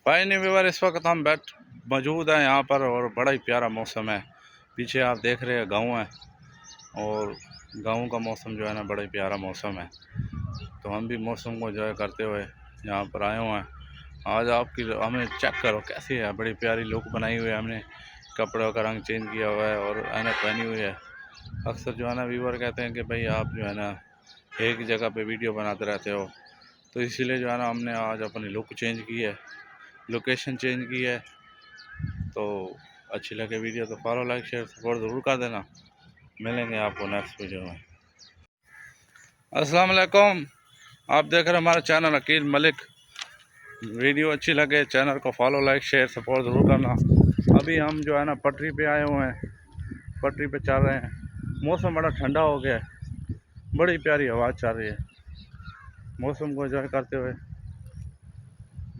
भाई नहीं व्यूअर, इस वक्त हम मौजूद हैं यहाँ पर और बड़ा ही प्यारा मौसम है। पीछे आप देख रहे हैं गाँव है और गाँव का मौसम जो है ना बड़ा ही प्यारा मौसम है। तो हम भी मौसम को एंजॉय करते हुए यहाँ पर आए हुए हैं। आज आपकी हमें चेक करो कैसी है, बड़ी प्यारी लुक बनाई हुई है हमने। कपड़ों का रंग चेंज किया हुआ है और ऐनक पहनी हुई है। अक्सर जो है ना व्यूअर कहते हैं कि भाई आप जो है ना एक ही जगह पे वीडियो बनाते रहते हो, तो इसीलिए जो है ना हमने आज अपनी लुक चेंज की है, लोकेशन चेंज की है। तो अच्छी लगे वीडियो तो फॉलो लाइक शेयर सपोर्ट ज़रूर कर देना। मिलेंगे आपको नेक्स्ट वीडियो में। अस्सलाम वालेकुम, आप देख रहे हैं हमारा चैनल अकील मलिक। वीडियो अच्छी लगे चैनल को फॉलो लाइक शेयर सपोर्ट ज़रूर करना। अभी हम जो है ना पटरी पे आए हुए हैं, पटरी पे चल रहे हैं। मौसम बड़ा ठंडा हो गया है, बड़ी प्यारी हवा चल रही है। मौसम को एंजॉय करते हुए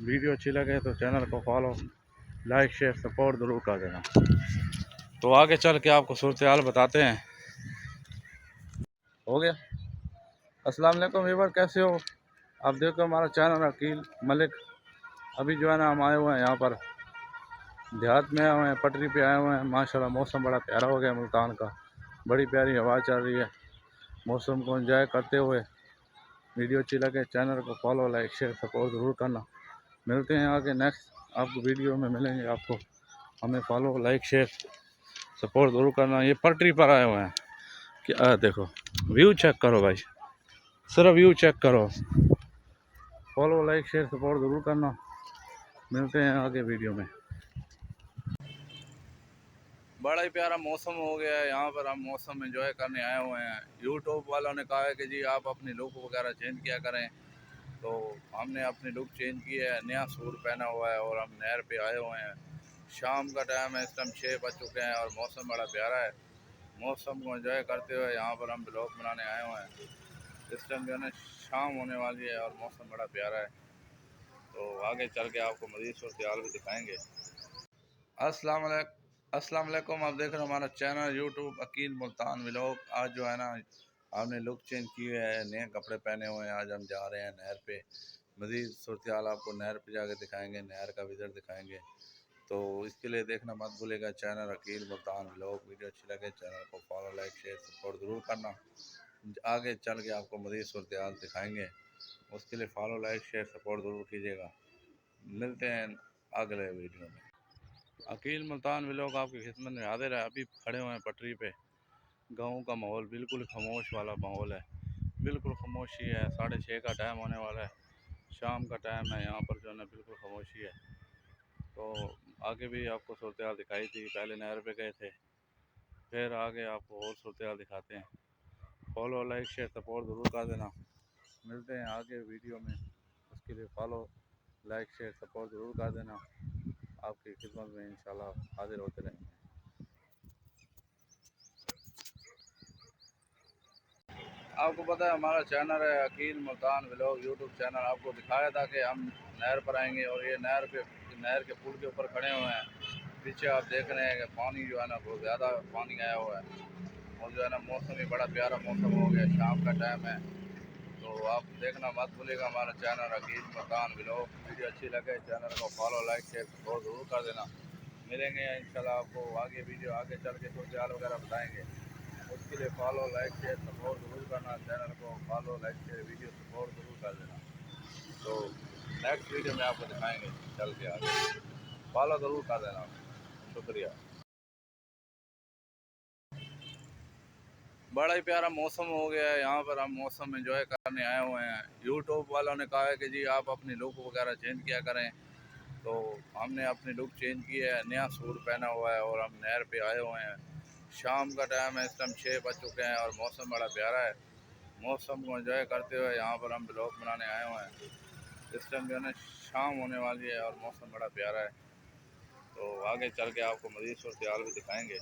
वीडियो अच्छी लगे तो चैनल को फॉलो लाइक शेयर सपोर्ट ज़रूर कर देना। तो आगे चल के आपको सूरत हाल बताते हैं। हो गया। अस्सलाम वालेकुम व्यूअर, कैसे हो आप? देखो हमारा चैनल अकील मलिक। अभी जो है ना हम आए हुए हैं यहाँ पर देहात में, आए हुए हैं पटरी पे आए हुए हैं। माशाल्लाह मौसम बड़ा प्यारा हो गया मुल्तान का, बड़ी प्यारी हवा चल रही है। मौसम को एंजॉय करते हुए वीडियो अच्छी लगे चैनल को फॉलो लाइक शेयर सपोर्ट ज़रूर करना। मिलते हैं आगे नेक्स्ट आपको वीडियो में मिलेंगे। आपको हमें फॉलो लाइक शेयर सपोर्ट ज़रूर करना। ये पटरी पर आए हुए हैं, क्या देखो व्यू चेक करो भाई, सिर्फ व्यू चेक करो। फॉलो लाइक शेयर सपोर्ट ज़रूर करना। मिलते हैं आगे वीडियो में। बड़ा ही प्यारा मौसम हो गया है यहाँ पर, हम मौसम एंजॉय करने आए हुए हैं। यूट्यूब वालों ने कहा है कि जी आप अपनी लुक वगैरह चेंज किया करें, तो हमने अपनी लुक चेंज की है। नया सूट पहना हुआ है और हम नहर पे आए हुए हैं। शाम का टाइम है, इस टाइम 6 बज चुके हैं और मौसम बड़ा प्यारा है। मौसम को एंजॉय करते हुए यहाँ पर हम ब्लॉग बनाने आए हुए हैं। इस टाइम जो है ना शाम होने वाली है और मौसम बड़ा प्यारा है। तो आगे चल के आपको मज़ीद सूरत हाल भी दिखाएँगे। अस्सलाम वालेकुम, आप देख रहे हो हमारा channel YouTube Akeel Multan vlog. आज जो है ना हमने लुक चेंज की है, नए कपड़े पहने हुए हैं। आज हम जा रहे हैं नहर पे। मज़ीद सूरत हाल आपको नहर पे जाके दिखाएंगे, नहर का विज़िट दिखाएंगे। तो इसके लिए देखना मत भूलेगा channel Akeel Multan vlog. Video अच्छी लगे चैनल को फॉलो लाइक शेयर सपोर्ट ज़रूर करना। आगे चल के आपको मज़ीद सूरत हाल दिखाएँगे, उसके लिए फॉलो लाइक शेयर सपोर्ट ज़रूर कीजिएगा। मिलते हैं अगले वीडियो में। अकील मुल्तान व्लॉग आपकी खिदमत में हाजिर है। अभी खड़े हुए हैं पटरी पे। गाँव का माहौल बिल्कुल खामोश वाला माहौल है, बिल्कुल खामोशी है। 6:30 का टाइम होने वाला है, शाम का टाइम है। यहाँ पर जो है ना बिल्कुल खामोशी है। तो आगे भी आपको सूरत हाल दिखाई थी, पहले नहर पे गए थे, फिर आगे आपको और सूरत हाल दिखाते हैं। फॉलो लाइक शेयर सपोर्ट ज़रूर कर देना। मिलते हैं आगे वीडियो में, उसके लिए फॉलो लाइक शेयर सपोर्ट ज़रूर कर देना। आपकी खिदमत में इंशाल्लाह हाजिर होते रहेंगे। आपको पता है हमारा चैनल है Akeel Multan vlog YouTube channel. आपको दिखाया था कि हम नहर पर आएंगे और ये नहर के पुल के ऊपर खड़े हुए हैं। पीछे आप देख रहे हैं कि पानी जो है ना बहुत ज़्यादा पानी आया हुआ है और जो है ना मौसम भी बड़ा प्यारा मौसम हो गया, शाम का टाइम है। तो आप देखना मत भूलिएगा हमारा channel Akeel Multan vlog. Video अच्छी लगे चैनल को फॉलो लाइक शेयर सपोर्ट ज़रूर कर देना। मिलेंगे इंशाल्लाह आपको आगे वीडियो, आगे चल के सूरत हाल वगैरह बताएँगे। उसके लिए फॉलो लाइक शेयर सपोर्ट ज़रूर करना। चैनल को follow like share video support ज़रूर कर देना। तो नेक्स्ट वीडियो में आपको दिखाएंगे चल के आगे। फॉलो ज़रूर कर देना। शुक्रिया। बड़ा ही प्यारा मौसम हो गया है यहाँ पर, हम मौसम एंजॉय करने आए हुए हैं। यूट्यूब वालों ने कहा है कि जी आप अपनी लुक वगैरह चेंज किया करें, तो हमने अपनी लुक चेंज की है। नया सूट पहना हुआ है और हम नहर पे आए हुए हैं। शाम का टाइम है, इस टाइम 6 बज चुके हैं और मौसम बड़ा प्यारा है। मौसम को एंजॉय करते हुए यहाँ पर हम ब्लॉग बनाने आए हुए हैं। इस टाइम जो है ना शाम होने वाली है और मौसम बड़ा प्यारा है। तो आगे चल के आपको मज़ीद सूरत हाल भी दिखाएँगे।